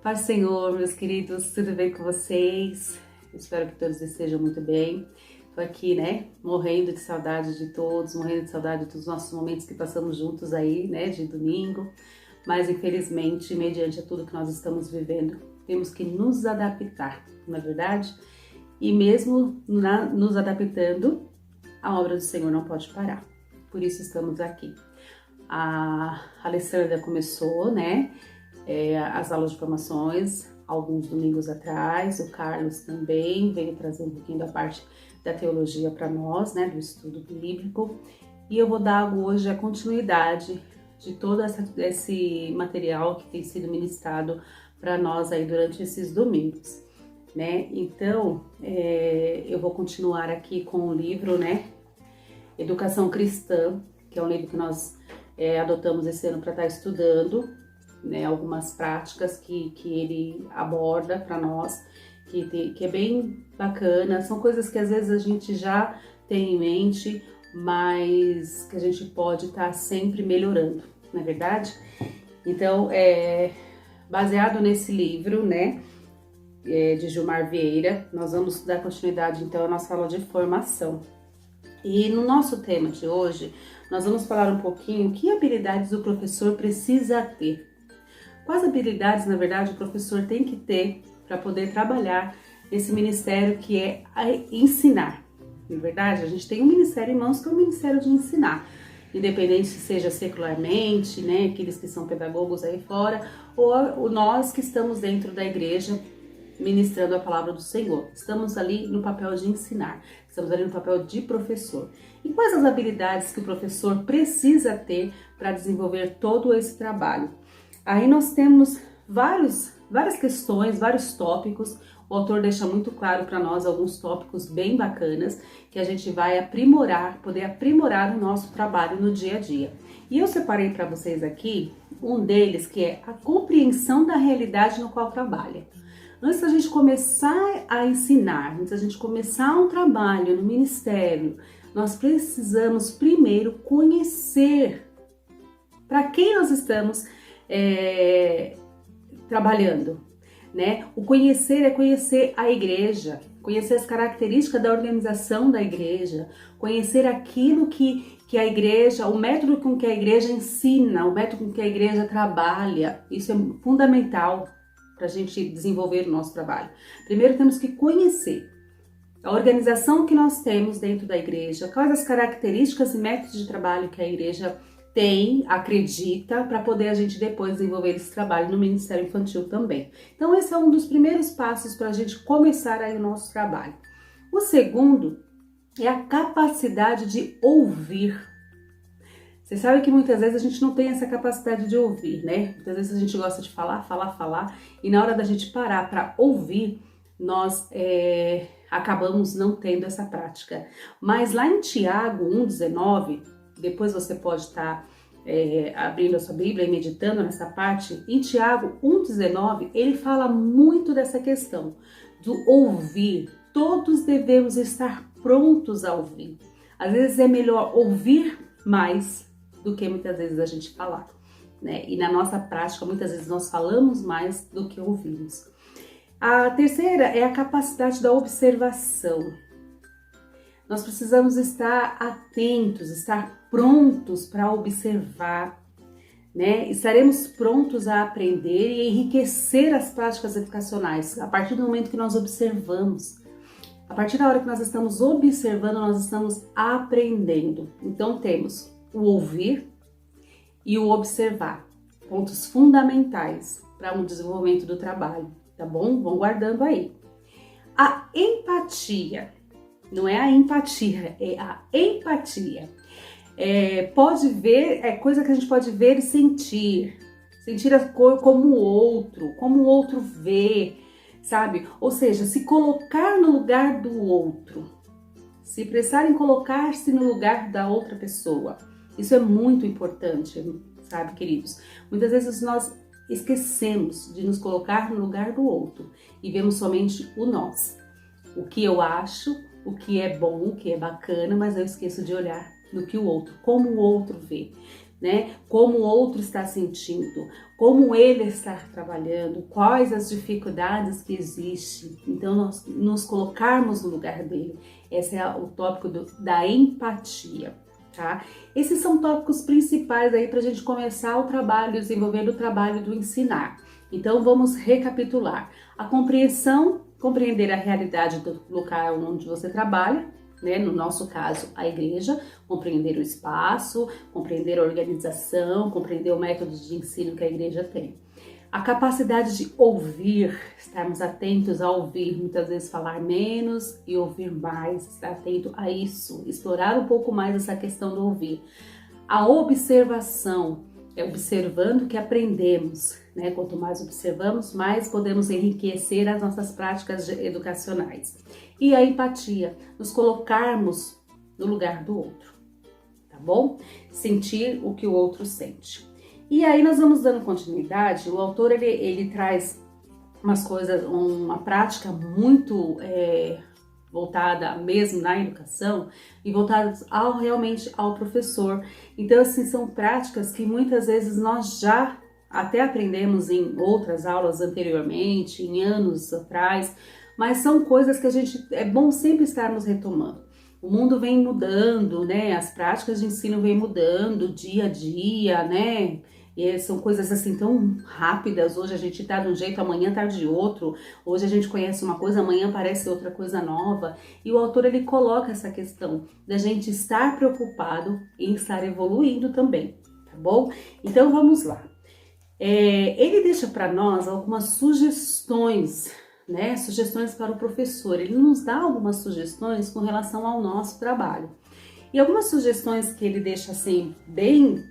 Paz do Senhor, meus queridos, tudo bem com vocês? Espero que todos estejam muito bem. Tô aqui, morrendo de saudade de todos, morrendo de saudade dos nossos momentos que passamos juntos aí, de domingo. Mas, infelizmente, mediante a tudo que nós estamos vivendo, temos que nos adaptar, não é verdade? E mesmo nos adaptando, a obra do Senhor não pode parar. Por isso estamos aqui. A Alessandra começou, as aulas de formações alguns domingos atrás. O Carlos também veio trazer um pouquinho da parte da teologia para nós, do estudo bíblico. E eu vou dar hoje a continuidade de todo esse material que tem sido ministrado para nós aí durante esses domingos, Então, eu vou continuar aqui com o livro, Educação Cristã, que é um livro que nós adotamos esse ano para estar estudando, algumas práticas que ele aborda para nós, que é bem bacana. São coisas que às vezes a gente já tem em mente, mas que a gente pode estar sempre melhorando, não é verdade? Então, baseado nesse livro, de Gilmar Vieira, nós vamos dar continuidade então à nossa aula de formação. E no nosso tema de hoje, nós vamos falar um pouquinho que habilidades o professor precisa ter. Quais habilidades, na verdade, o professor tem que ter para poder trabalhar nesse ministério que é ensinar. Na verdade, a gente tem um ministério em mãos que é o ministério de ensinar, independente se seja secularmente, aqueles que são pedagogos aí fora, ou nós que estamos dentro da igreja ministrando a palavra do Senhor. Estamos ali no papel de ensinar, estamos ali no papel de professor. E quais as habilidades que o professor precisa ter para desenvolver todo esse trabalho? Aí nós temos várias questões, vários tópicos. O autor deixa muito claro para nós alguns tópicos bem bacanas que a gente vai poder aprimorar o nosso trabalho no dia a dia. E eu separei para vocês aqui um deles, que é a compreensão da realidade no qual trabalha. Antes da gente começar a ensinar, antes da gente começar um trabalho no ministério, nós precisamos primeiro conhecer para quem nós estamos trabalhando, O conhecer é conhecer a igreja, conhecer as características da organização da igreja, conhecer aquilo que a igreja, o método com que a igreja ensina, o método com que a igreja trabalha. Isso é fundamental para a gente desenvolver o nosso trabalho. Primeiro temos que conhecer a organização que nós temos dentro da igreja, quais as características e métodos de trabalho que a igreja tem, acredita, para poder a gente depois desenvolver esse trabalho no Ministério Infantil também. Então esse é um dos primeiros passos para a gente começar aí o nosso trabalho. O segundo é a capacidade de ouvir. Você sabe que muitas vezes a gente não tem essa capacidade de ouvir, Muitas vezes a gente gosta de falar, e na hora da gente parar para ouvir, nós acabamos não tendo essa prática. Mas lá em Tiago 1,19, depois você pode estar abrindo a sua Bíblia e meditando nessa parte, em Tiago 1,19, ele fala muito dessa questão do ouvir. Todos devemos estar prontos a ouvir. Às vezes é melhor ouvir mais do que muitas vezes a gente falar, E na nossa prática, muitas vezes nós falamos mais do que ouvimos. A terceira é a capacidade da observação. Nós precisamos estar atentos, estar prontos para observar, Estaremos prontos a aprender e enriquecer as práticas educacionais a partir do momento que nós observamos. A partir da hora que nós estamos observando, nós estamos aprendendo. Então temos o ouvir e o observar, pontos fundamentais para o desenvolvimento do trabalho, tá bom? Vão guardando aí. A empatia, não é a empatia, é a empatia. Pode ver, é coisa que a gente pode ver e sentir a cor como o outro vê, sabe? Ou seja, se colocar no lugar do outro, se prestar em colocar-se no lugar da outra pessoa. Isso é muito importante, sabe, queridos? Muitas vezes nós esquecemos de nos colocar no lugar do outro e vemos somente o nós. O que eu acho, o que é bom, o que é bacana, mas eu esqueço de olhar no que o outro, como o outro vê. né? Como o outro está sentindo, como ele está trabalhando, quais as dificuldades que existem. Então, nós nos colocarmos no lugar dele. Esse é o tópico da empatia, tá? Esses são tópicos principais aí para a gente começar o trabalho, desenvolvendo o trabalho do ensinar. Então, vamos recapitular. A compreensão, compreender a realidade do local onde você trabalha, né? No nosso caso, a igreja, compreender o espaço, compreender a organização, compreender o método de ensino que a igreja tem. A capacidade de ouvir, estarmos atentos a ouvir, muitas vezes falar menos e ouvir mais, estar atento a isso, explorar um pouco mais essa questão do ouvir. A observação, é observando que aprendemos, né? Quanto mais observamos, mais podemos enriquecer as nossas práticas educacionais. E a empatia, nos colocarmos no lugar do outro, tá bom? Sentir o que o outro sente. E aí nós vamos dando continuidade. O autor ele traz umas coisas, uma prática muito voltada mesmo na educação e voltada realmente ao professor. Então, assim, são práticas que muitas vezes nós já até aprendemos em outras aulas anteriormente, em anos atrás, mas são coisas que é bom sempre estarmos retomando. O mundo vem mudando, né? As práticas de ensino vêm mudando dia a dia, né? E são coisas assim tão rápidas. Hoje a gente tá de um jeito, amanhã tá de outro. Hoje a gente conhece uma coisa, amanhã aparece outra coisa nova. E o autor ele coloca essa questão da gente estar preocupado em estar evoluindo também, tá bom? Então vamos lá. Ele deixa para nós algumas sugestões, né? Sugestões para o professor. Ele nos dá algumas sugestões com relação ao nosso trabalho. E algumas sugestões que ele deixa assim bem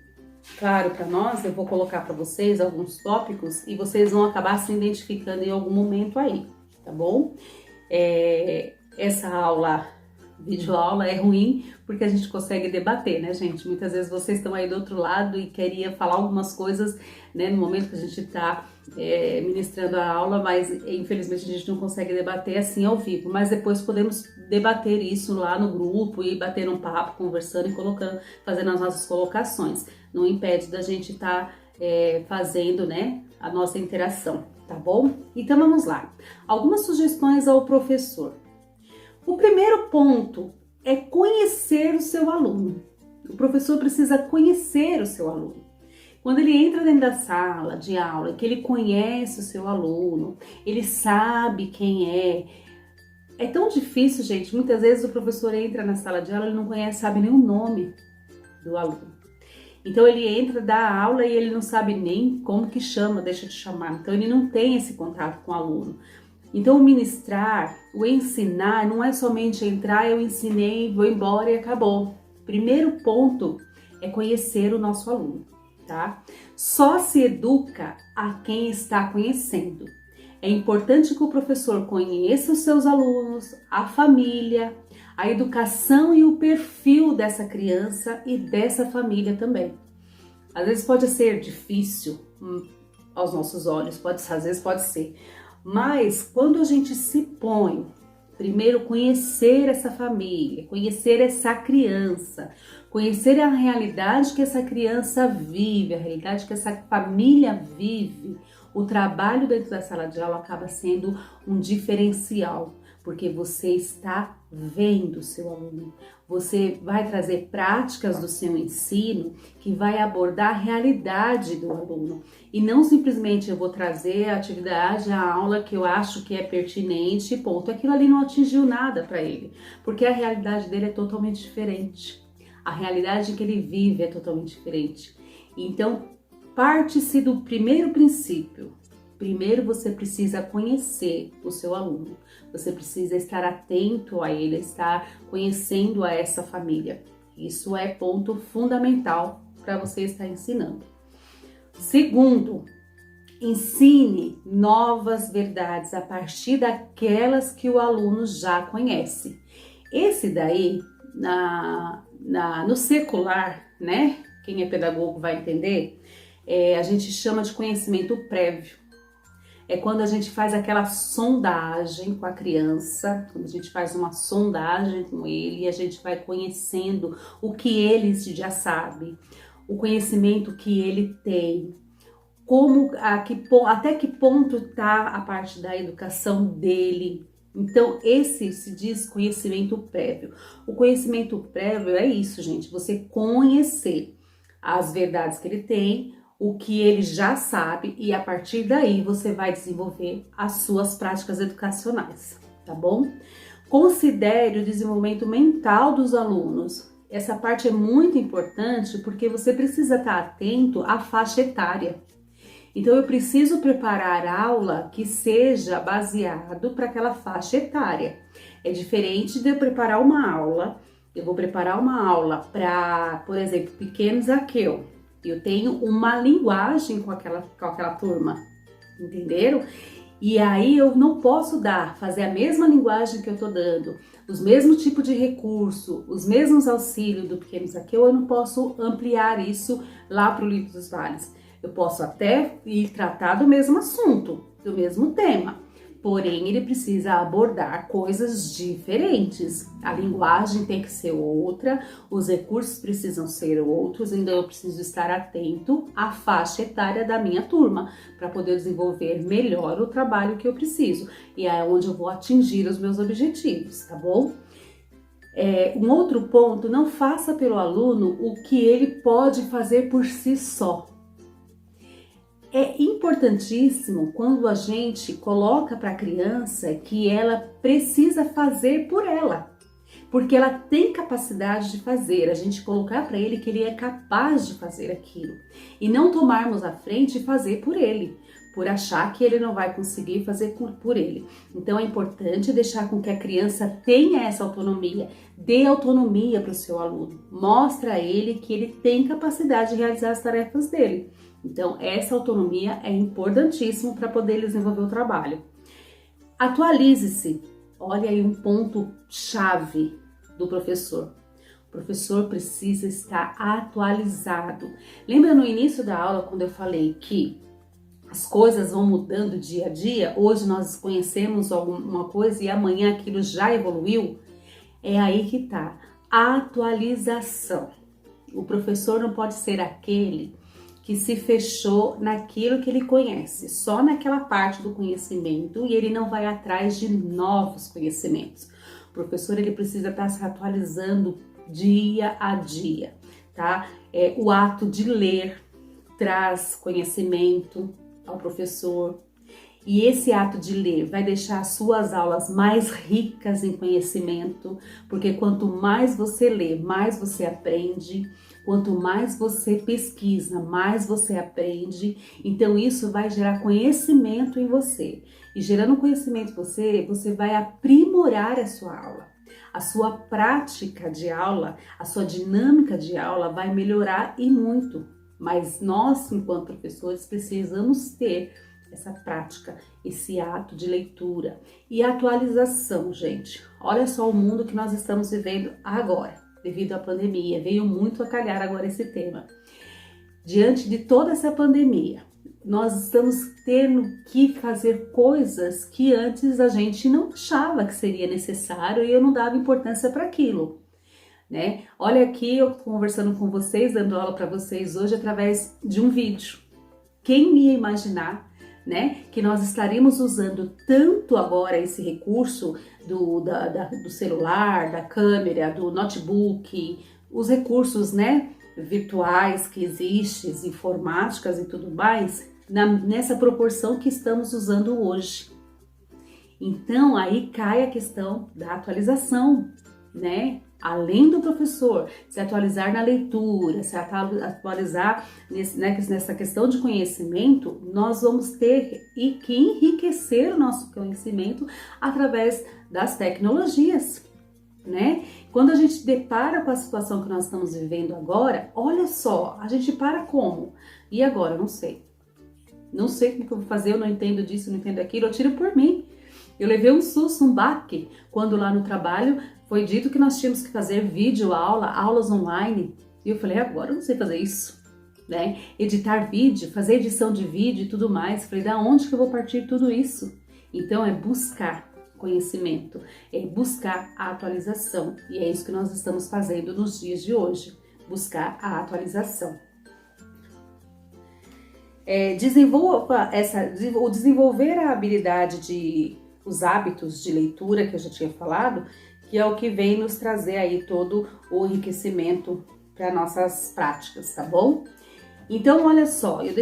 claro para nós, eu vou colocar para vocês alguns tópicos e vocês vão acabar se identificando em algum momento aí, tá bom? Essa aula, videoaula, é ruim porque a gente consegue debater, né, gente? Muitas vezes vocês estão aí do outro lado e queriam falar algumas coisas, né, no momento que a gente está ministrando a aula, mas infelizmente a gente não consegue debater assim ao vivo, mas depois podemos debater isso lá no grupo e bater um papo, conversando e colocando, fazendo as nossas colocações. Não impede da gente estar fazendo, né, a nossa interação, tá bom? Então vamos lá. Algumas sugestões ao professor. O primeiro ponto é conhecer o seu aluno. O professor precisa conhecer o seu aluno. Quando ele entra dentro da sala de aula, que ele conhece o seu aluno, ele sabe quem é. É tão difícil, gente. Muitas vezes o professor entra na sala de aula, ele não conhece, sabe nem o nome do aluno. Então ele entra, dá a aula e ele não sabe nem como que chama, deixa de chamar. Então ele não tem esse contato com o aluno. Então o ministrar, o ensinar, não é somente entrar, eu ensinei, vou embora e acabou. Primeiro ponto é conhecer o nosso aluno, tá? Só se educa a quem está conhecendo. É importante que o professor conheça os seus alunos, a família, a educação e o perfil dessa criança e dessa família também. Às vezes pode ser difícil aos nossos olhos, às vezes pode ser. Mas quando a gente se põe, primeiro conhecer essa família, conhecer essa criança, conhecer a realidade que essa criança vive, a realidade que essa família vive, o trabalho dentro da sala de aula acaba sendo um diferencial, porque você está vendo o seu aluno. Você vai trazer práticas do seu ensino que vai abordar a realidade do aluno. E não simplesmente eu vou trazer a atividade, a aula que eu acho que é pertinente, ponto. Aquilo ali não atingiu nada para ele, porque a realidade dele é totalmente diferente. A realidade que ele vive é totalmente diferente. Então, parte-se do primeiro princípio. Primeiro você precisa conhecer o seu aluno. Você precisa estar atento a ele, estar conhecendo a essa família. Isso é ponto fundamental para você estar ensinando. Segundo, ensine novas verdades a partir daquelas que o aluno já conhece. Esse daí, no secular, né? Quem é pedagogo vai entender, a gente chama de conhecimento prévio. É quando a gente faz aquela sondagem com a criança, quando a gente faz uma sondagem com ele e a gente vai conhecendo o que ele já sabe, o conhecimento que ele tem, até que ponto está a parte da educação dele. Então, esse se diz conhecimento prévio. O conhecimento prévio é isso, gente, você conhecer as verdades que ele tem, o que ele já sabe, e a partir daí você vai desenvolver as suas práticas educacionais, tá bom? Considere o desenvolvimento mental dos alunos. Essa parte é muito importante porque você precisa estar atento à faixa etária. Então, eu preciso preparar aula que seja baseado para aquela faixa etária. É diferente de eu preparar uma aula. Eu vou preparar uma aula para, por exemplo, pequeno Zaqueu. Eu tenho uma linguagem com aquela turma, entenderam? E aí eu não posso fazer a mesma linguagem que eu estou dando, os mesmos tipos de recurso, os mesmos auxílios do pequeno Zaqueu, eu não posso ampliar isso lá para o Livro dos Vales. Eu posso até ir tratar do mesmo assunto, do mesmo tema, porém ele precisa abordar coisas diferentes. A linguagem tem que ser outra, os recursos precisam ser outros, então eu preciso estar atento à faixa etária da minha turma para poder desenvolver melhor o trabalho que eu preciso e é onde eu vou atingir os meus objetivos, tá bom? Um outro ponto, não faça pelo aluno o que ele pode fazer por si só. É importantíssimo quando a gente coloca para a criança que ela precisa fazer por ela, porque ela tem capacidade de fazer, a gente colocar para ele que ele é capaz de fazer aquilo e não tomarmos a frente e fazer por ele, por achar que ele não vai conseguir fazer por ele. Então é importante deixar com que a criança tenha essa autonomia, dê autonomia para o seu aluno, mostra a ele que ele tem capacidade de realizar as tarefas dele. Então, essa autonomia é importantíssima para poder desenvolver o trabalho. Atualize-se. Olha aí um ponto chave do professor. O professor precisa estar atualizado. Lembra no início da aula quando eu falei que as coisas vão mudando dia a dia? Hoje nós conhecemos alguma coisa e amanhã aquilo já evoluiu? É aí que está. Atualização. O professor não pode ser aquele que se fechou naquilo que ele conhece, só naquela parte do conhecimento, e ele não vai atrás de novos conhecimentos. O professor ele precisa estar se atualizando dia a dia, tá? O ato de ler traz conhecimento ao professor, e esse ato de ler vai deixar as suas aulas mais ricas em conhecimento, porque quanto mais você lê, mais você aprende. Quanto mais você pesquisa, mais você aprende. Então isso vai gerar conhecimento em você. E gerando conhecimento em você, você vai aprimorar a sua aula. A sua prática de aula, a sua dinâmica de aula vai melhorar e muito. Mas nós, enquanto professores, precisamos ter essa prática, esse ato de leitura e atualização, gente. Olha só o mundo que nós estamos vivendo agora. Devido à pandemia, veio muito a calhar agora esse tema. Diante de toda essa pandemia, nós estamos tendo que fazer coisas que antes a gente não achava que seria necessário e eu não dava importância para aquilo, né? Olha aqui eu conversando com vocês, dando aula para vocês hoje através de um vídeo. Quem ia imaginar, né, que nós estaríamos usando tanto agora esse recurso do celular, da câmera, do notebook, os recursos, né, virtuais que existem, informáticas e tudo mais, nessa proporção que estamos usando hoje. Então aí cai a questão da atualização, né? Além do professor se atualizar na leitura, se atualizar nessa questão de conhecimento, nós vamos ter que enriquecer o nosso conhecimento através das tecnologias, né? Quando a gente depara com a situação que nós estamos vivendo agora, olha só, a gente para como? E agora? Não sei. Não sei o que eu vou fazer, eu não entendo disso, não entendo aquilo, eu tiro por mim. Eu levei um susto, um baque, quando lá no trabalho foi dito que nós tínhamos que fazer vídeo aula, aulas online. E eu falei, agora eu não sei fazer isso, né? Editar vídeo, fazer edição de vídeo e tudo mais. Falei, da onde que eu vou partir tudo isso? Então é buscar conhecimento, é buscar a atualização. E é isso que nós estamos fazendo nos dias de hoje, buscar a atualização. desenvolver a habilidade os hábitos de leitura que eu já tinha falado, que é o que vem nos trazer aí todo o enriquecimento para nossas práticas, tá bom? Então, olha só, eu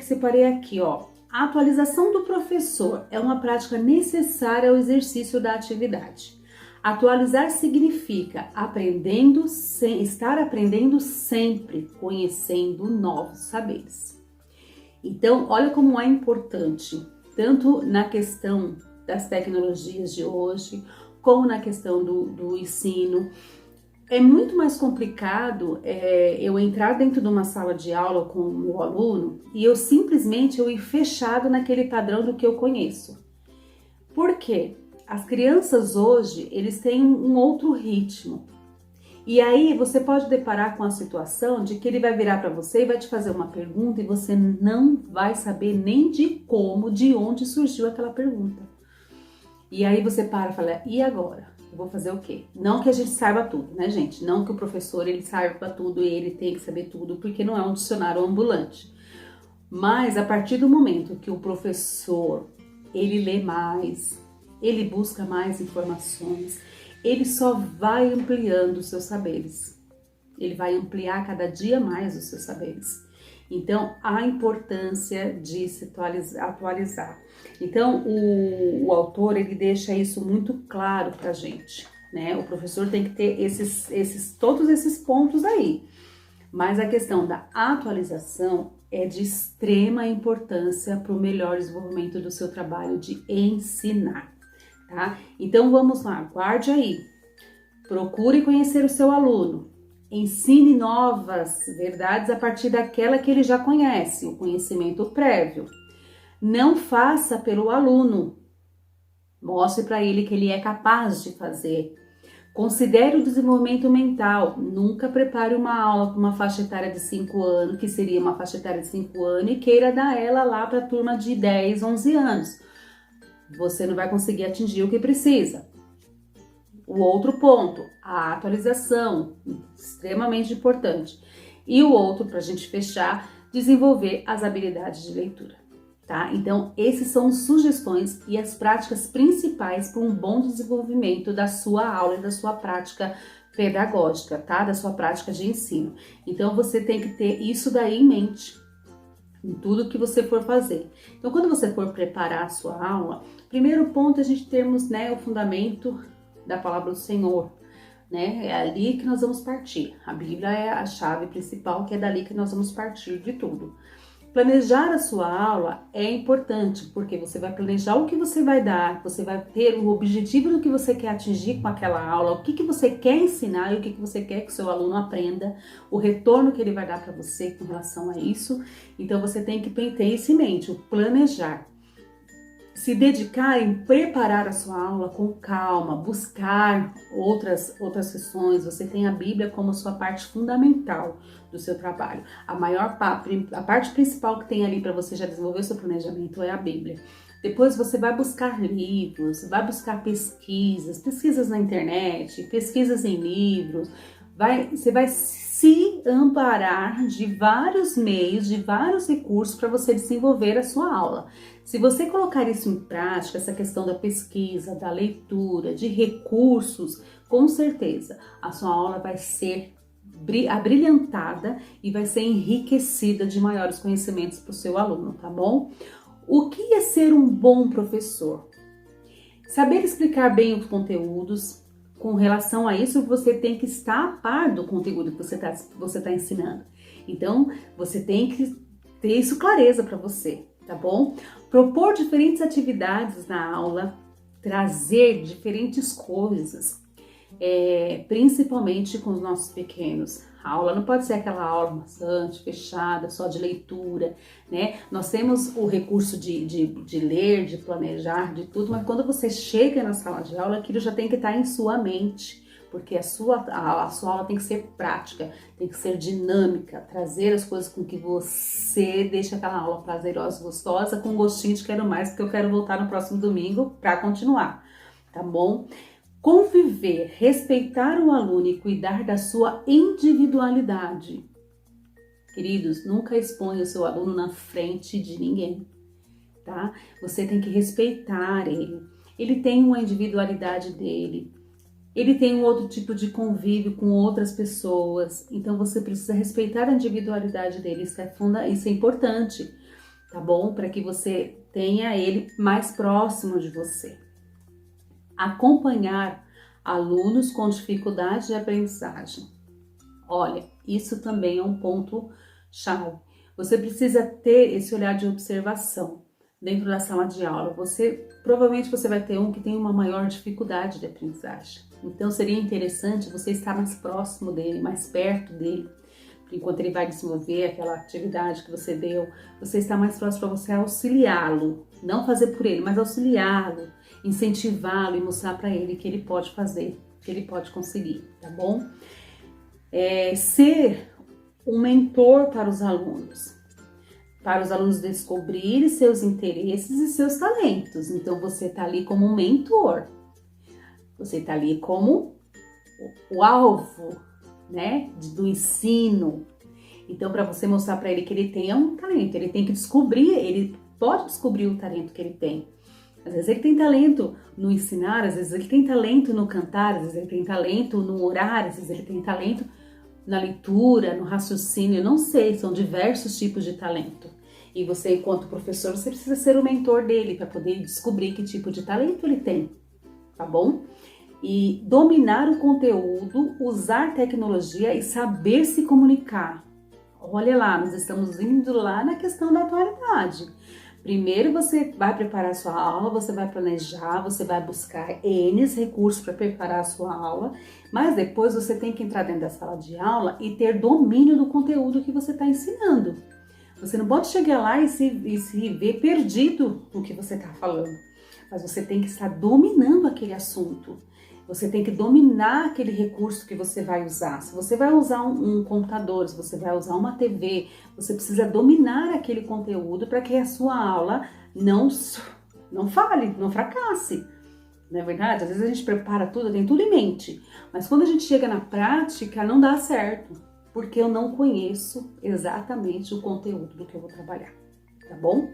separei aqui, ó. A atualização do professor é uma prática necessária ao exercício da atividade. Atualizar significa estar aprendendo sempre, conhecendo novos saberes. Então, olha como é importante, tanto na questão das tecnologias de hoje, como na questão do ensino. É muito mais complicado eu entrar dentro de uma sala de aula com o meu aluno e eu ir fechado naquele padrão do que eu conheço. Por quê? As crianças hoje, eles têm um outro ritmo. E aí você pode deparar com a situação de que ele vai virar para você e vai te fazer uma pergunta e você não vai saber nem de onde surgiu aquela pergunta. E aí você para e fala, e agora? Eu vou fazer o quê? Não que a gente saiba tudo, né, gente? Não que o professor ele saiba tudo e ele tem que saber tudo, porque não é um dicionário ambulante. Mas a partir do momento que o professor, ele lê mais, ele busca mais informações, ele só vai ampliando os seus saberes. Ele vai ampliar cada dia mais os seus saberes. Então, a importância de se atualizar. Então, o autor, ele deixa isso muito claro pra gente, né? O professor tem que ter todos esses pontos aí. Mas a questão da atualização é de extrema importância para o melhor desenvolvimento do seu trabalho de ensinar, tá? Então, vamos lá, guarde aí. Procure conhecer o seu aluno. Ensine novas verdades a partir daquela que ele já conhece, o conhecimento prévio. Não faça pelo aluno. Mostre para ele que ele é capaz de fazer. Considere o desenvolvimento mental. Nunca prepare uma aula para uma faixa etária de 5 anos, que seria uma faixa etária de 5 anos, e queira dar ela lá para a turma de 10, 11 anos. Você não vai conseguir atingir o que precisa. O outro ponto, a atualização, extremamente importante. E o outro, para a gente fechar, desenvolver as habilidades de leitura, tá? Então, esses são sugestões e as práticas principais para um bom desenvolvimento da sua aula e da sua prática pedagógica, tá? Da sua prática de ensino. Então, você tem que ter isso daí em mente, em tudo que você for fazer. Então, quando você for preparar a sua aula, primeiro ponto, a gente temos, né, o fundamento da palavra do Senhor, né? É ali que nós vamos partir. A Bíblia é a chave principal, que é dali que nós vamos partir de tudo. Planejar a sua aula é importante, porque você vai planejar o que você vai dar, você vai ter o objetivo do que você quer atingir com aquela aula, o que você quer ensinar e o que você quer que o seu aluno aprenda, o retorno que ele vai dar para você com relação a isso. Então você tem que ter isso em mente, o planejar. Se dedicar em preparar a sua aula com calma, buscar outras sessões. Você tem a Bíblia como sua parte fundamental do seu trabalho. A parte principal que tem ali para você já desenvolver o seu planejamento é a Bíblia. Depois você vai buscar livros, vai buscar pesquisas na internet, pesquisas em livros. Você vai se amparar de vários meios, de vários recursos para você desenvolver a sua aula. Se você colocar isso em prática, essa questão da pesquisa, da leitura, de recursos, com certeza a sua aula vai ser abrilhantada e vai ser enriquecida de maiores conhecimentos para o seu aluno, tá bom? O que é ser um bom professor? Saber explicar bem os conteúdos. Com relação a isso, você tem que estar a par do conteúdo que você tá ensinando. Então, você tem que ter isso clareza para você, tá bom? Propor diferentes atividades na aula, trazer diferentes coisas, principalmente com os nossos pequenos. A aula não pode ser aquela aula maçante, fechada, só de leitura, né? Nós temos o recurso de ler, de planejar, de tudo, mas quando você chega na sala de aula, aquilo já tem que estar em sua mente, porque a sua aula tem que ser prática, tem que ser dinâmica, trazer as coisas com que você deixa aquela aula prazerosa, gostosa, com gostinho de quero mais, porque eu quero voltar no próximo domingo para continuar, tá bom? Conviver, respeitar o aluno e cuidar da sua individualidade. Queridos, nunca exponha o seu aluno na frente de ninguém, tá? Você tem que respeitar ele. Ele tem uma individualidade dele. Ele tem um outro tipo de convívio com outras pessoas. Então você precisa respeitar a individualidade dele. Isso é importante, tá bom? Para que você tenha ele mais próximo de você. Acompanhar alunos com dificuldade de aprendizagem. Olha, isso também é um ponto chave. Você precisa ter esse olhar de observação dentro da sala de aula. Provavelmente você vai ter um que tem uma maior dificuldade de aprendizagem. Então seria interessante você estar mais próximo dele, mais perto dele, enquanto ele vai desenvolver aquela atividade que você deu. Você está mais próximo para você auxiliá-lo, não fazer por ele, mas auxiliá-lo, incentivá-lo e mostrar para ele que ele pode fazer, que ele pode conseguir, tá bom? Ser um mentor para os alunos descobrirem seus interesses e seus talentos. Então você está ali como um mentor, você está ali como o alvo, né, do ensino. Então, para você mostrar para ele que ele tem um talento, ele tem que descobrir, ele pode descobrir o talento que ele tem. Às vezes ele tem talento no ensinar, às vezes ele tem talento no cantar, às vezes ele tem talento no orar, às vezes ele tem talento na leitura, no raciocínio, eu não sei, são diversos tipos de talento. E você, enquanto professor, você precisa ser o mentor dele para poder descobrir que tipo de talento ele tem, tá bom? E dominar o conteúdo, usar tecnologia e saber se comunicar. Olha lá, nós estamos indo lá na questão da atualidade. Primeiro você vai preparar a sua aula, você vai planejar, você vai buscar N recursos para preparar a sua aula, mas depois você tem que entrar dentro da sala de aula e ter domínio do conteúdo que você está ensinando. Você não pode chegar lá e se ver perdido no que você está falando, mas você tem que estar dominando aquele assunto. Você tem que dominar aquele recurso que você vai usar. Se você vai usar um computador, se você vai usar uma TV, você precisa dominar aquele conteúdo para que a sua aula não falhe, não fracasse. Não é verdade? Às vezes a gente prepara tudo, tem tudo em mente, mas quando a gente chega na prática não dá certo, porque eu não conheço exatamente o conteúdo do que eu vou trabalhar, tá bom?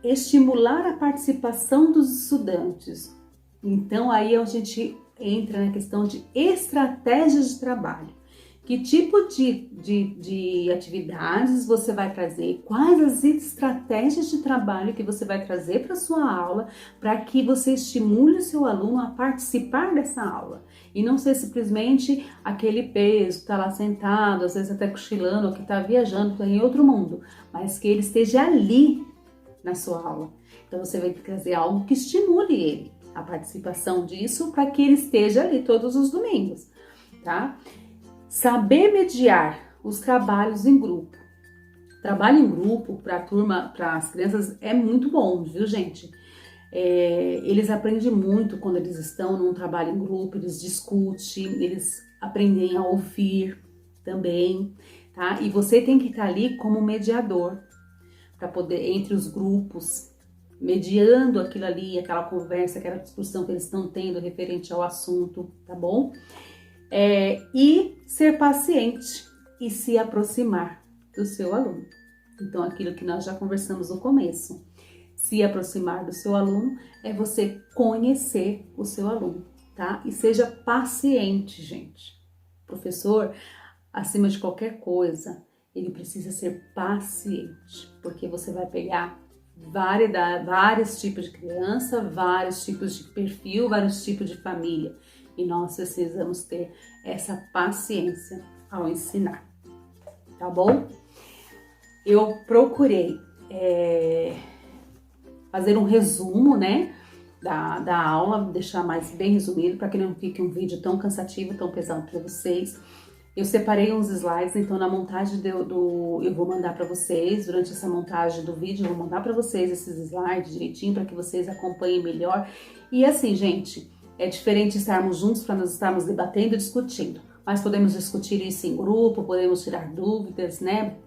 Estimular a participação dos estudantes. Então aí a gente entra na questão de estratégias de trabalho. Que tipo de atividades você vai trazer? Quais as estratégias de trabalho que você vai trazer para a sua aula para que você estimule o seu aluno a participar dessa aula? E não ser simplesmente aquele peso que está lá sentado, às vezes até cochilando, ou que está viajando, está em outro mundo, mas que ele esteja ali na sua aula. Então você vai trazer algo que estimule ele, a participação disso, para que ele esteja ali todos os domingos, tá? Saber mediar os trabalhos em grupo. Trabalho em grupo para a turma, para as crianças é muito bom, viu, gente? Eles aprendem muito quando eles estão num trabalho em grupo, eles discutem, eles aprendem a ouvir também, tá? E você tem que estar ali como mediador para poder, entre os grupos, mediando aquilo ali, aquela conversa, aquela discussão que eles estão tendo referente ao assunto, tá bom? E ser paciente e se aproximar do seu aluno. Então, aquilo que nós já conversamos no começo, se aproximar do seu aluno é você conhecer o seu aluno, tá? E seja paciente, gente. O professor, acima de qualquer coisa, ele precisa ser paciente, porque você vai pegar vários tipos de criança, vários tipos de perfil, vários tipos de família. E nós precisamos ter essa paciência ao ensinar, tá bom? Eu procurei fazer um resumo, né, da aula, deixar mais bem resumido, para que não fique um vídeo tão cansativo, tão pesado para vocês. Eu separei uns slides, então na montagem eu vou mandar para vocês, durante essa montagem do vídeo, eu vou mandar para vocês esses slides direitinho, para que vocês acompanhem melhor. E assim, gente, é diferente estarmos juntos para nós estarmos debatendo e discutindo, mas podemos discutir isso em grupo, podemos tirar dúvidas, né,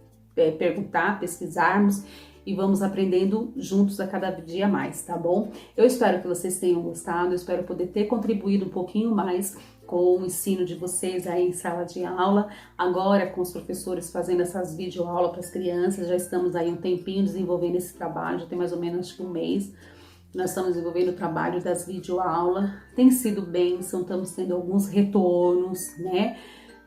perguntar, pesquisarmos e vamos aprendendo juntos a cada dia mais, tá bom? Eu espero que vocês tenham gostado, eu espero poder ter contribuído um pouquinho mais com o ensino de vocês aí em sala de aula, agora com os professores fazendo essas videoaulas para as crianças, já estamos aí um tempinho desenvolvendo esse trabalho, já tem mais ou menos acho que um mês, nós estamos desenvolvendo o trabalho das videoaulas, tem sido bênção, estamos tendo alguns retornos, né,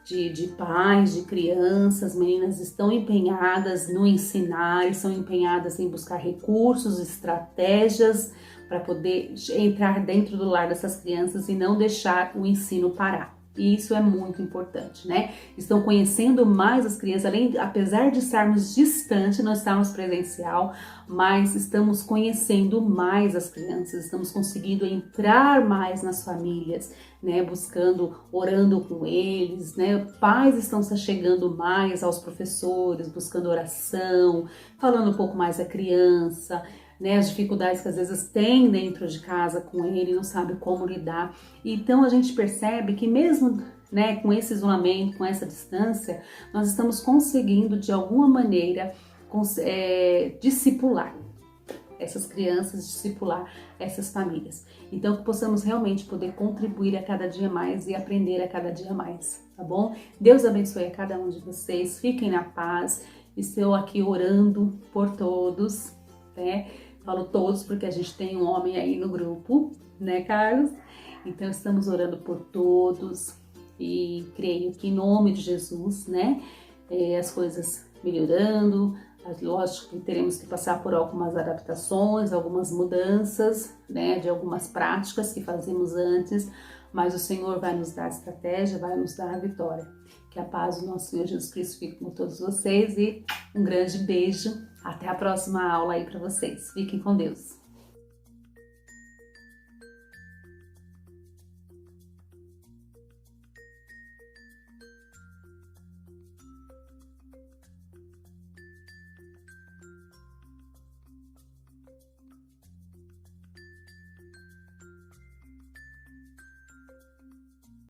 de pais, de crianças, meninas estão empenhadas no ensinar, estão empenhadas em buscar recursos, estratégias, para poder entrar dentro do lar dessas crianças e não deixar o ensino parar. E isso é muito importante, né? Estão conhecendo mais as crianças, apesar de estarmos distante, não estarmos presencial, mas estamos conhecendo mais as crianças, estamos conseguindo entrar mais nas famílias, né? Buscando, orando com eles, né? Pais estão se chegando mais aos professores, buscando oração, falando um pouco mais da criança, né, as dificuldades que às vezes tem dentro de casa com ele, não sabe como lidar. Então a gente percebe que mesmo, né, com esse isolamento, com essa distância, nós estamos conseguindo de alguma maneira discipular essas crianças, discipular essas famílias. Então que possamos realmente poder contribuir a cada dia mais e aprender a cada dia mais, tá bom? Deus abençoe a cada um de vocês, fiquem na paz, estou aqui orando por todos, né? Falo todos porque a gente tem um homem aí no grupo, né, Carlos? Então estamos orando por todos e creio que em nome de Jesus, né, as coisas melhorando. Lógico que teremos que passar por algumas adaptações, algumas mudanças, né, de algumas práticas que fazíamos antes, mas o Senhor vai nos dar estratégia, vai nos dar a vitória. Que a paz do nosso Senhor Jesus Cristo fique com todos vocês e um grande beijo. Até a próxima aula aí para vocês. Fiquem com Deus.